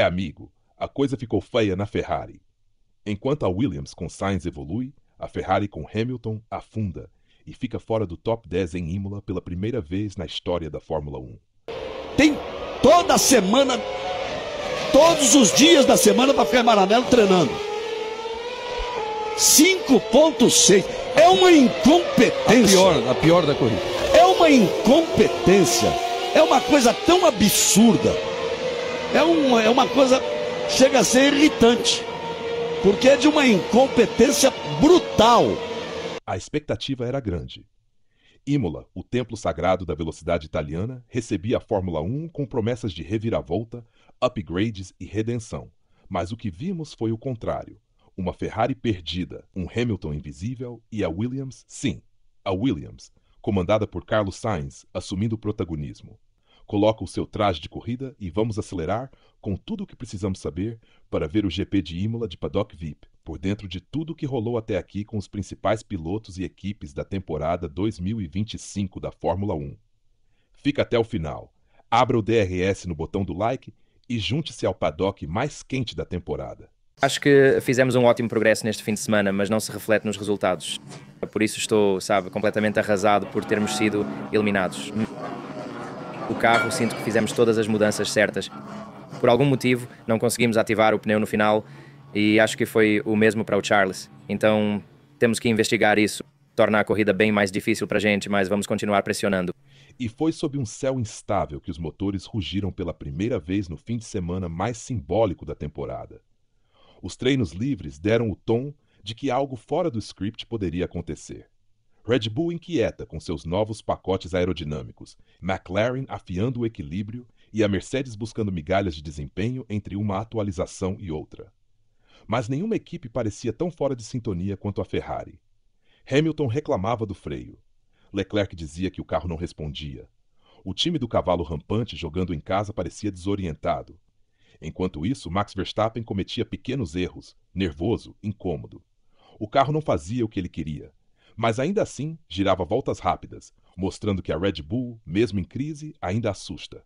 Amigo, a coisa ficou feia na Ferrari. Enquanto a Williams com Sainz evolui, a Ferrari com Hamilton afunda e fica fora do top 10 em Imola pela primeira vez na história da Fórmula 1. Tem toda semana, todos os dias da semana para ficar em Maranello treinando. 5,6. É uma incompetência. A pior da corrida. É uma incompetência. É uma coisa tão absurda. É uma coisa, chega a ser irritante. Porque é de uma incompetência brutal. A expectativa era grande. Imola, o templo sagrado da velocidade italiana, recebia a Fórmula 1 com promessas de reviravolta, upgrades e redenção. Mas o que vimos foi o contrário. Uma Ferrari perdida, um Hamilton invisível e a Williams, sim, a Williams, comandada por Carlos Sainz, assumindo o protagonismo. Coloca o seu traje de corrida e vamos acelerar com tudo o que precisamos saber para ver o GP de Imola de Paddock VIP, por dentro de tudo o que rolou até aqui com os principais pilotos e equipes da temporada 2025 da Fórmula 1. Fica até o final, abra o DRS no botão do like e junte-se ao paddock mais quente da temporada. Acho que fizemos um ótimo progresso neste fim de semana, mas não se reflete nos resultados. Por isso estou, completamente arrasado por termos sido eliminados. O carro, sinto que fizemos todas as mudanças certas. Por algum motivo, não conseguimos ativar o pneu no final e acho que foi o mesmo para o Charles. Então, temos que investigar isso. Torna a corrida bem mais difícil para a gente, mas vamos continuar pressionando. E foi sob um céu instável que os motores rugiram pela primeira vez no fim de semana mais simbólico da temporada. Os treinos livres deram o tom de que algo fora do script poderia acontecer. Red Bull inquieta com seus novos pacotes aerodinâmicos, McLaren afiando o equilíbrio e a Mercedes buscando migalhas de desempenho entre uma atualização e outra. Mas nenhuma equipe parecia tão fora de sintonia quanto a Ferrari. Hamilton reclamava do freio. Leclerc dizia que o carro não respondia. O time do cavalo rampante jogando em casa parecia desorientado. Enquanto isso, Max Verstappen cometia pequenos erros, nervoso, incômodo. O carro não fazia o que ele queria. Mas ainda assim, girava voltas rápidas, mostrando que a Red Bull, mesmo em crise, ainda assusta.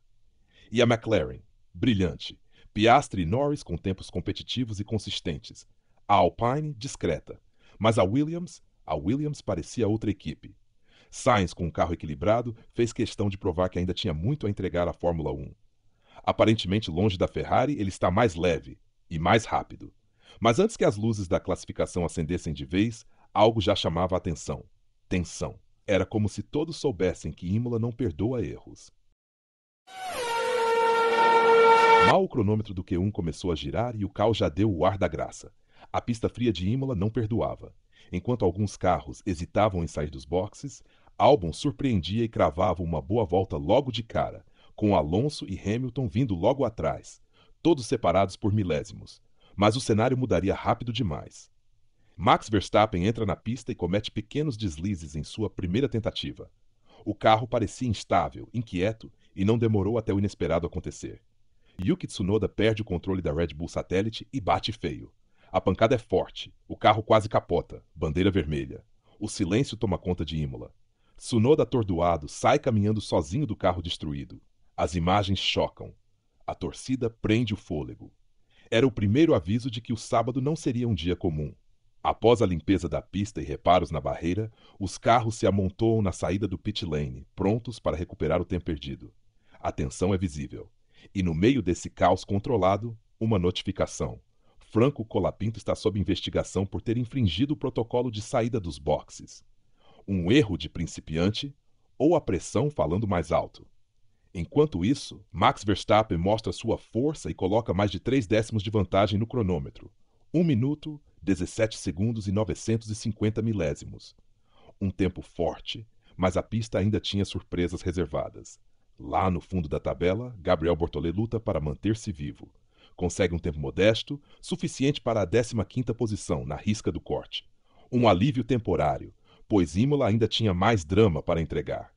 E a McLaren? Brilhante. Piastri e Norris com tempos competitivos e consistentes. A Alpine, discreta. Mas a Williams parecia outra equipe. Sainz, com um carro equilibrado, fez questão de provar que ainda tinha muito a entregar à Fórmula 1. Aparentemente longe da Ferrari, ele está mais leve e mais rápido. Mas antes que as luzes da classificação acendessem de vez, algo já chamava a atenção. Tensão. Era como se todos soubessem que Imola não perdoa erros. Mal o cronômetro do Q1 começou a girar e o caos já deu o ar da graça. A pista fria de Imola não perdoava. Enquanto alguns carros hesitavam em sair dos boxes, Albon surpreendia e cravava uma boa volta logo de cara, com Alonso e Hamilton vindo logo atrás, todos separados por milésimos. Mas o cenário mudaria rápido demais. Max Verstappen entra na pista e comete pequenos deslizes em sua primeira tentativa. O carro parecia instável, inquieto e não demorou até o inesperado acontecer. Yuki Tsunoda perde o controle da Red Bull satélite e bate feio. A pancada é forte, o carro quase capota, bandeira vermelha. O silêncio toma conta de Imola. Tsunoda atordoado sai caminhando sozinho do carro destruído. As imagens chocam. A torcida prende o fôlego. Era o primeiro aviso de que o sábado não seria um dia comum. Após a limpeza da pista e reparos na barreira, os carros se amontoam na saída do pit lane, prontos para recuperar o tempo perdido. A tensão é visível. E no meio desse caos controlado, uma notificação. Franco Colapinto está sob investigação por ter infringido o protocolo de saída dos boxes. Um erro de principiante ou a pressão falando mais alto. Enquanto isso, Max Verstappen mostra sua força e coloca mais de 3 décimos de vantagem no cronômetro. 1 minuto, 17 segundos e 950 milésimos. Um tempo forte, mas a pista ainda tinha surpresas reservadas. Lá no fundo da tabela, Gabriel Bortoleto luta para manter-se vivo. Consegue um tempo modesto, suficiente para a 15ª posição na risca do corte. Um alívio temporário, pois Imola ainda tinha mais drama para entregar.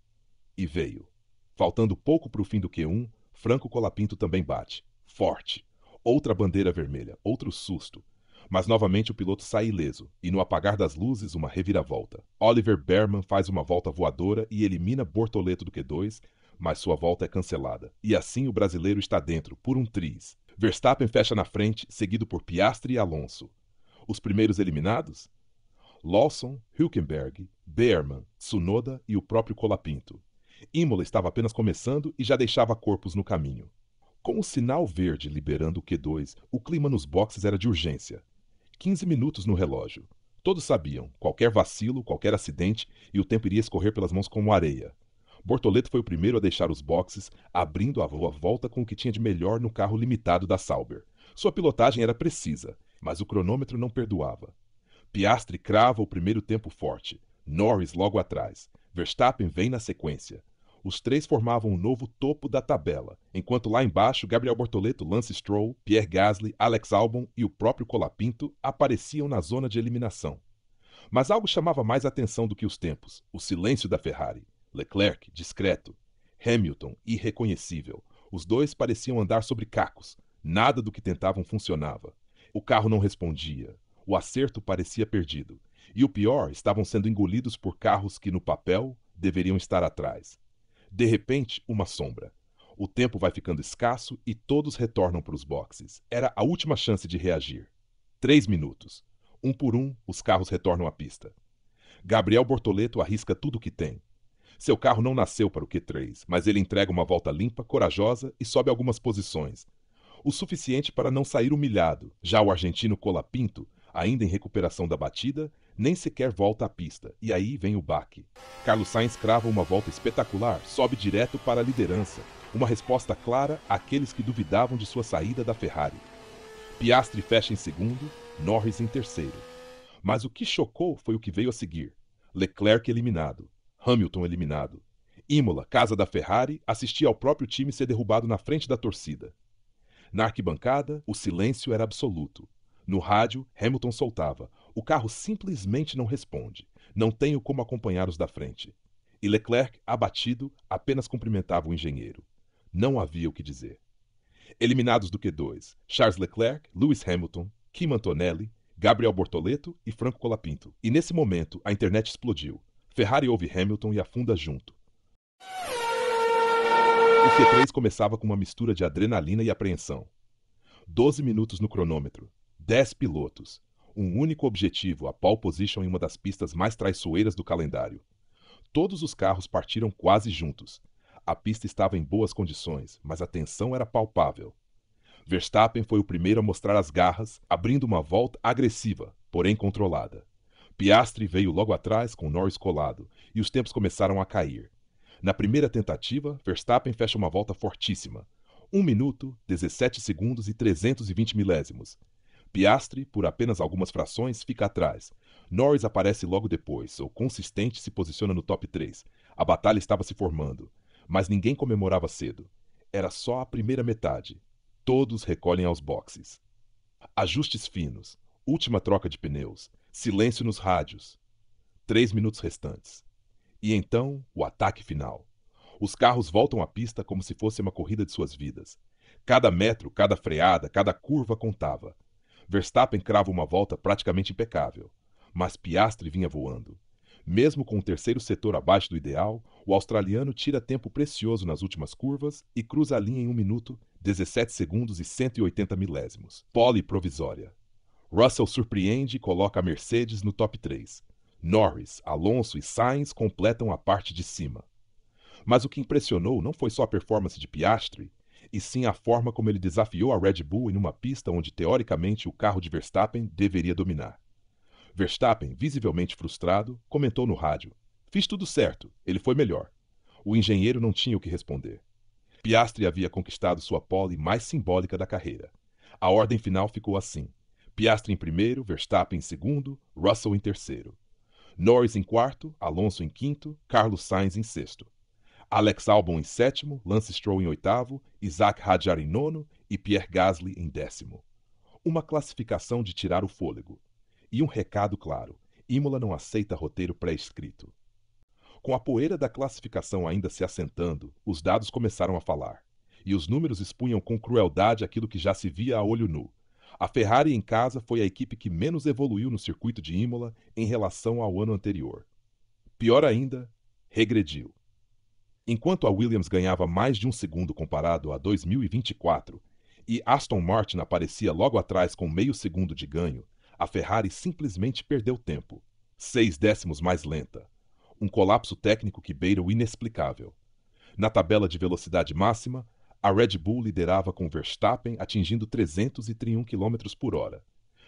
E veio. Faltando pouco para o fim do Q1, Franco Colapinto também bate. Forte. Outra bandeira vermelha, outro susto. Mas novamente o piloto sai ileso, e no apagar das luzes, uma reviravolta. Oliver Behrman faz uma volta voadora e elimina Bortoleto do Q2, mas sua volta é cancelada. E assim o brasileiro está dentro, por um triz. Verstappen fecha na frente, seguido por Piastri e Alonso. Os primeiros eliminados? Lawson, Hülkenberg, Behrmann, Tsunoda e o próprio Colapinto. Imola estava apenas começando e já deixava corpos no caminho. Com o sinal verde liberando o Q2, o clima nos boxes era de urgência. 15 minutos no relógio. Todos sabiam, qualquer vacilo, qualquer acidente, e o tempo iria escorrer pelas mãos como areia. Bortoleto foi o primeiro a deixar os boxes, abrindo a volta com o que tinha de melhor no carro limitado da Sauber. Sua pilotagem era precisa, mas o cronômetro não perdoava. Piastri crava o primeiro tempo forte, Norris logo atrás, Verstappen vem na sequência. Os três formavam um novo topo da tabela, enquanto lá embaixo Gabriel Bortoleto, Lance Stroll, Pierre Gasly, Alex Albon e o próprio Colapinto apareciam na zona de eliminação. Mas algo chamava mais atenção do que os tempos, o silêncio da Ferrari. Leclerc, discreto. Hamilton, irreconhecível. Os dois pareciam andar sobre cacos. Nada do que tentavam funcionava. O carro não respondia. O acerto parecia perdido. E o pior, estavam sendo engolidos por carros que, no papel, deveriam estar atrás. De repente, uma sombra. O tempo vai ficando escasso e todos retornam para os boxes. Era a última chance de reagir. 3 minutos. Um por um, os carros retornam à pista. Gabriel Bortoleto arrisca tudo o que tem. Seu carro não nasceu para o Q3, mas ele entrega uma volta limpa, corajosa e sobe algumas posições. O suficiente para não sair humilhado. Já o argentino Colapinto, ainda em recuperação da batida, nem sequer volta à pista. E aí vem o baque. Carlos Sainz crava uma volta espetacular, sobe direto para a liderança. Uma resposta clara àqueles que duvidavam de sua saída da Ferrari. Piastri fecha em segundo, Norris em terceiro. Mas o que chocou foi o que veio a seguir. Leclerc eliminado. Hamilton eliminado. Imola, casa da Ferrari, assistia ao próprio time ser derrubado na frente da torcida. Na arquibancada, o silêncio era absoluto. No rádio, Hamilton soltava. O carro simplesmente não responde. Não tenho como acompanhar os da frente. E Leclerc, abatido, apenas cumprimentava o engenheiro. Não havia o que dizer. Eliminados do Q2, Charles Leclerc, Lewis Hamilton, Kim Antonelli, Gabriel Bortoleto e Franco Colapinto. E nesse momento, a internet explodiu. Ferrari ouve Hamilton e afunda junto. O Q3 começava com uma mistura de adrenalina e apreensão. 12 minutos no cronômetro, 10 pilotos, um único objetivo, a pole position em uma das pistas mais traiçoeiras do calendário. Todos os carros partiram quase juntos. A pista estava em boas condições, mas a tensão era palpável. Verstappen foi o primeiro a mostrar as garras, abrindo uma volta agressiva, porém controlada. Piastri veio logo atrás com Norris colado, e os tempos começaram a cair. Na primeira tentativa, Verstappen fecha uma volta fortíssima. 1 minuto, 17 segundos e 320 milésimos. Piastri, por apenas algumas frações, fica atrás. Norris aparece logo depois, seu consistente se posiciona no top 3. A batalha estava se formando, mas ninguém comemorava cedo. Era só a primeira metade. Todos recolhem aos boxes. Ajustes finos, última troca de pneus. Silêncio nos rádios. 3 minutos restantes. E então, o ataque final. Os carros voltam à pista como se fosse uma corrida de suas vidas. Cada metro, cada freada, cada curva contava. Verstappen crava uma volta praticamente impecável. Mas Piastri vinha voando. Mesmo com o terceiro setor abaixo do ideal, o australiano tira tempo precioso nas últimas curvas e cruza a linha em 1 minuto, 17 segundos e 180 milésimos. Pole provisória. Russell surpreende e coloca a Mercedes no top 3. Norris, Alonso e Sainz completam a parte de cima. Mas o que impressionou não foi só a performance de Piastri, e sim a forma como ele desafiou a Red Bull em uma pista onde, teoricamente, o carro de Verstappen deveria dominar. Verstappen, visivelmente frustrado, comentou no rádio: "Fiz tudo certo, ele foi melhor." O engenheiro não tinha o que responder. Piastri havia conquistado sua pole mais simbólica da carreira. A ordem final ficou assim: Piastri em primeiro, Verstappen em segundo, Russell em terceiro. Norris em quarto, Alonso em quinto, Carlos Sainz em sexto. Alex Albon em sétimo, Lance Stroll em oitavo, Isaac Hadjar em nono e Pierre Gasly em décimo. Uma classificação de tirar o fôlego. E um recado claro: Imola não aceita roteiro pré-escrito. Com a poeira da classificação ainda se assentando, os dados começaram a falar. E os números expunham com crueldade aquilo que já se via a olho nu. A Ferrari em casa foi a equipe que menos evoluiu no circuito de Imola em relação ao ano anterior. Pior ainda, regrediu. Enquanto a Williams ganhava mais de 1 segundo comparado a 2024, e Aston Martin aparecia logo atrás com meio segundo de ganho, a Ferrari simplesmente perdeu tempo. 6 décimos mais lenta. Um colapso técnico que beira o inexplicável. Na tabela de velocidade máxima, a Red Bull liderava com Verstappen atingindo 331 km por hora.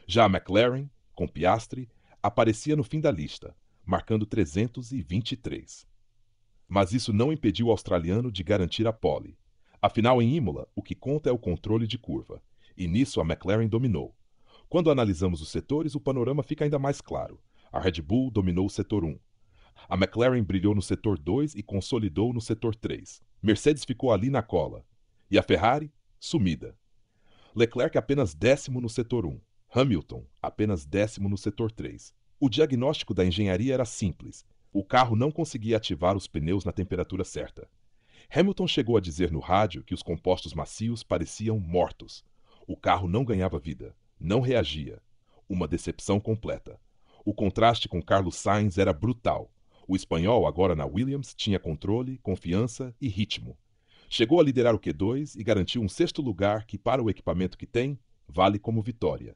Já a McLaren, com Piastri, aparecia no fim da lista, marcando 323. Mas isso não impediu o australiano de garantir a pole. Afinal, em Imola, o que conta é o controle de curva, e nisso a McLaren dominou. Quando analisamos os setores, o panorama fica ainda mais claro. A Red Bull dominou o setor 1. A McLaren brilhou no setor 2 e consolidou no setor 3. Mercedes ficou ali na cola. E a Ferrari, sumida. Leclerc apenas 10º no setor 1. Hamilton, apenas 10º no setor 3. O diagnóstico da engenharia era simples. O carro não conseguia ativar os pneus na temperatura certa. Hamilton chegou a dizer no rádio que os compostos macios pareciam mortos. O carro não ganhava vida, não reagia. Uma decepção completa. O contraste com Carlos Sainz era brutal. O espanhol, agora na Williams, tinha controle, confiança e ritmo. Chegou a liderar o Q2 e garantiu um 6º lugar que, para o equipamento que tem, vale como vitória.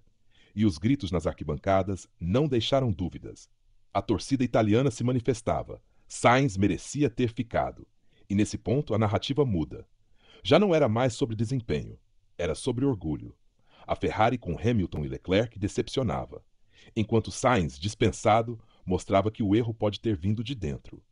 E os gritos nas arquibancadas não deixaram dúvidas. A torcida italiana se manifestava. Sainz merecia ter ficado. E nesse ponto a narrativa muda. Já não era mais sobre desempenho, era sobre orgulho. A Ferrari com Hamilton e Leclerc decepcionava, enquanto Sainz, dispensado, mostrava que o erro pode ter vindo de dentro.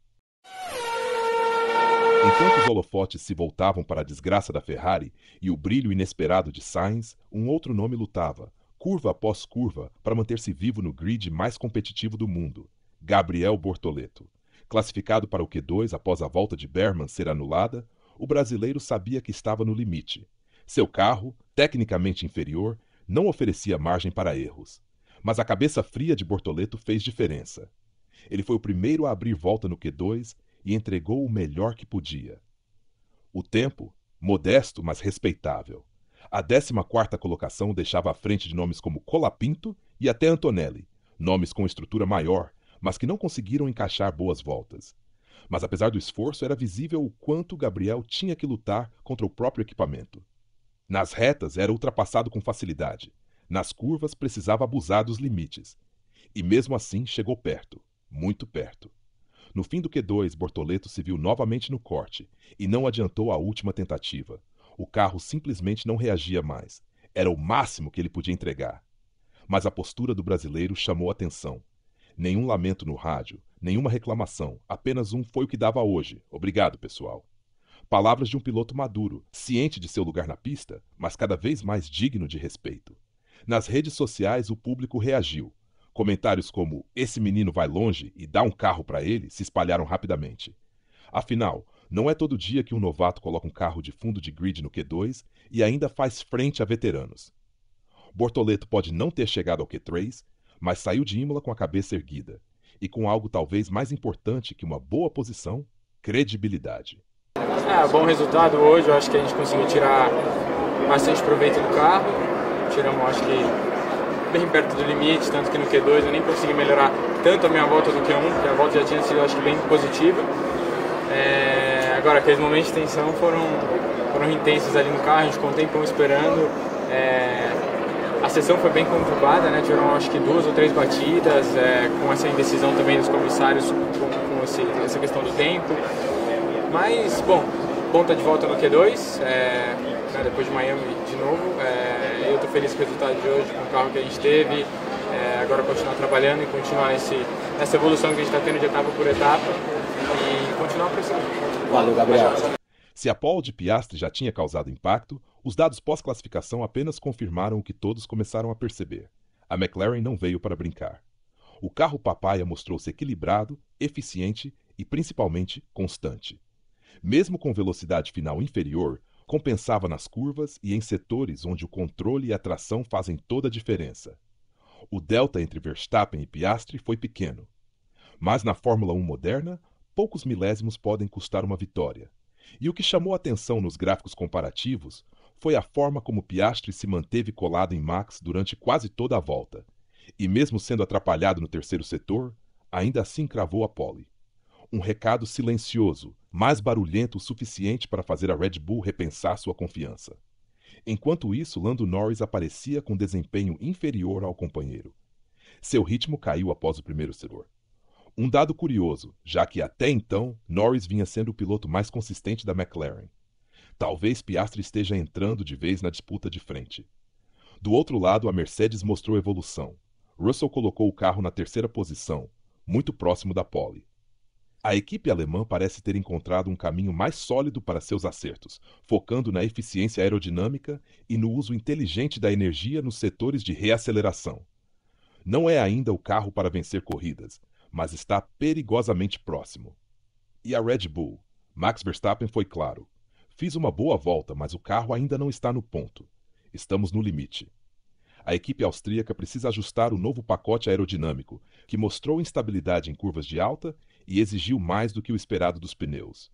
Enquanto os holofotes se voltavam para a desgraça da Ferrari e o brilho inesperado de Sainz, um outro nome lutava, curva após curva, para manter-se vivo no grid mais competitivo do mundo: Gabriel Bortoleto. Classificado para o Q2 após a volta de Behrman ser anulada, o brasileiro sabia que estava no limite. Seu carro, tecnicamente inferior, não oferecia margem para erros. Mas a cabeça fria de Bortoleto fez diferença. Ele foi o primeiro a abrir volta no Q2 e entregou o melhor que podia. O tempo, modesto mas respeitável. A 14ª colocação deixava à frente de nomes como Colapinto e até Antonelli, nomes com estrutura maior, mas que não conseguiram encaixar boas voltas. Mas apesar do esforço, era visível o quanto Gabriel tinha que lutar contra o próprio equipamento. Nas retas era ultrapassado com facilidade. Nas curvas precisava abusar dos limites. E mesmo assim chegou perto, muito perto. No fim do Q2, Bortoleto se viu novamente no corte e não adiantou a última tentativa. O carro simplesmente não reagia mais. Era o máximo que ele podia entregar. Mas a postura do brasileiro chamou atenção. Nenhum lamento no rádio, nenhuma reclamação, apenas um "foi o que dava hoje, obrigado, pessoal". Palavras de um piloto maduro, ciente de seu lugar na pista, mas cada vez mais digno de respeito. Nas redes sociais o público reagiu. Comentários como "esse menino vai longe" e "dá um carro para ele" se espalharam rapidamente. Afinal, não é todo dia que um novato coloca um carro de fundo de grid no Q2 e ainda faz frente a veteranos. Bortoleto pode não ter chegado ao Q3, mas saiu de Imola com a cabeça erguida, e com algo talvez mais importante que uma boa posição: credibilidade. Bom resultado hoje, eu acho que a gente conseguiu tirar bastante proveito do carro, tiramos acho que bem perto do limite, tanto que no Q2 eu nem consegui melhorar tanto a minha volta do Q1, porque a volta já tinha sido acho que bem positiva. Agora, aqueles momentos de tensão foram intensos ali no carro, a gente ficou um tempão esperando. A sessão foi bem conturbada, né? Tiveram acho que 2 ou 3 batidas, com essa indecisão também dos comissários com essa questão do tempo. Mas, bom tá de volta no Q2, depois de Miami de novo. Eu estou feliz com o resultado de hoje, com o carro que a gente teve. Agora continuar trabalhando e continuar nessa evolução que a gente está tendo de etapa por etapa e continuar para cima. Valeu, Gabriel. Se a pole de Piastri já tinha causado impacto, os dados pós-classificação apenas confirmaram o que todos começaram a perceber. A McLaren não veio para brincar. O carro papaya mostrou-se equilibrado, eficiente e principalmente constante. Mesmo com velocidade final inferior, compensava nas curvas e em setores onde o controle e a tração fazem toda a diferença. O delta entre Verstappen e Piastri foi pequeno. Mas na Fórmula 1 moderna, poucos milésimos podem custar uma vitória. E o que chamou a atenção nos gráficos comparativos foi a forma como Piastri se manteve colado em Max durante quase toda a volta. E mesmo sendo atrapalhado no terceiro setor, ainda assim cravou a pole. Um recado silencioso, mas barulhento o suficiente para fazer a Red Bull repensar sua confiança. Enquanto isso, Lando Norris aparecia com desempenho inferior ao companheiro. Seu ritmo caiu após o primeiro setor. Um dado curioso, já que até então Norris vinha sendo o piloto mais consistente da McLaren. Talvez Piastri esteja entrando de vez na disputa de frente. Do outro lado, a Mercedes mostrou evolução. Russell colocou o carro na terceira posição, muito próximo da pole. A equipe alemã parece ter encontrado um caminho mais sólido para seus acertos, focando na eficiência aerodinâmica e no uso inteligente da energia nos setores de reaceleração. Não é ainda o carro para vencer corridas, mas está perigosamente próximo. E a Red Bull? Max Verstappen foi claro. Fiz uma boa volta, mas o carro ainda não está no ponto. Estamos no limite. A equipe austríaca precisa ajustar o novo pacote aerodinâmico, que mostrou instabilidade em curvas de alta e exigiu mais do que o esperado dos pneus.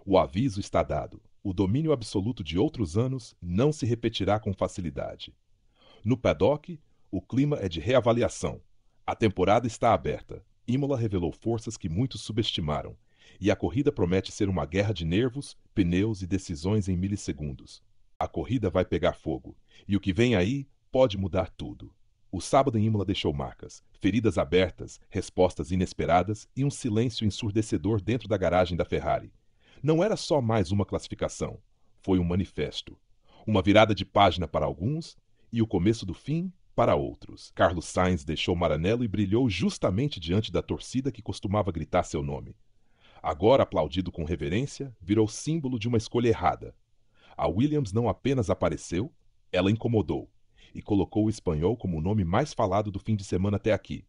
O aviso está dado. O domínio absoluto de outros anos não se repetirá com facilidade. No paddock, o clima é de reavaliação. A temporada está aberta. Imola revelou forças que muitos subestimaram, e a corrida promete ser uma guerra de nervos, pneus e decisões em milissegundos. A corrida vai pegar fogo, e o que vem aí pode mudar tudo. O sábado em Imola deixou marcas, feridas abertas, respostas inesperadas e um silêncio ensurdecedor dentro da garagem da Ferrari. Não era só mais uma classificação, foi um manifesto. Uma virada de página para alguns e o começo do fim para outros. Carlos Sainz deixou Maranello e brilhou justamente diante da torcida que costumava gritar seu nome. Agora aplaudido com reverência, virou símbolo de uma escolha errada. A Williams não apenas apareceu, ela incomodou e colocou o espanhol como o nome mais falado do fim de semana até aqui.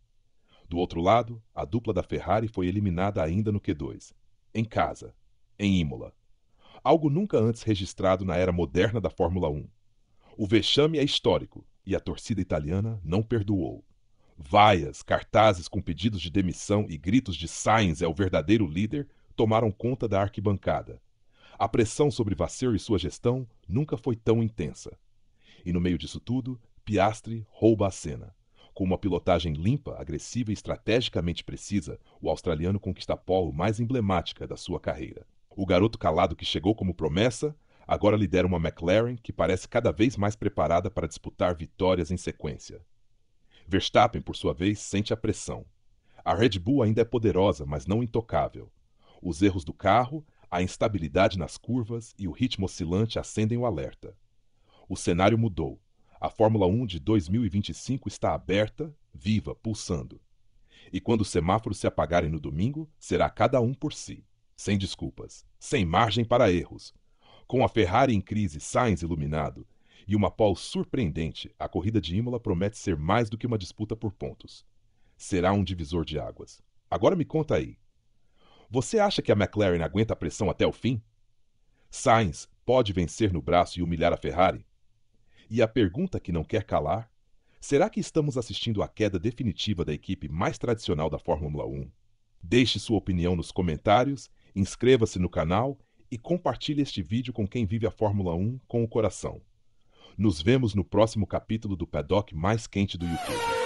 Do outro lado, a dupla da Ferrari foi eliminada ainda no Q2, em casa, em Imola. Algo nunca antes registrado na era moderna da Fórmula 1. O vexame é histórico e a torcida italiana não perdoou. Vaias, cartazes com pedidos de demissão e gritos de Sainz é o verdadeiro líder tomaram conta da arquibancada. A pressão sobre Vasseur e sua gestão nunca foi tão intensa. E no meio disso tudo, Piastri rouba a cena. Com uma pilotagem limpa, agressiva e estrategicamente precisa, o australiano conquista a pole mais emblemática da sua carreira. O garoto calado que chegou como promessa, agora lidera uma McLaren que parece cada vez mais preparada para disputar vitórias em sequência. Verstappen, por sua vez, sente a pressão. A Red Bull ainda é poderosa, mas não intocável. Os erros do carro, a instabilidade nas curvas e o ritmo oscilante acendem o alerta. O cenário mudou. A Fórmula 1 de 2025 está aberta, viva, pulsando. E quando os semáforos se apagarem no domingo, será cada um por si. Sem desculpas, sem margem para erros. Com a Ferrari em crise, Sainz iluminado, e uma pole surpreendente, a corrida de Imola promete ser mais do que uma disputa por pontos. Será um divisor de águas. Agora me conta aí. Você acha que a McLaren aguenta a pressão até o fim? Sainz pode vencer no braço e humilhar a Ferrari? E a pergunta que não quer calar, será que estamos assistindo à queda definitiva da equipe mais tradicional da Fórmula 1? Deixe sua opinião nos comentários, inscreva-se no canal e compartilhe este vídeo com quem vive a Fórmula 1 com o coração. Nos vemos no próximo capítulo do Paddock mais quente do YouTube.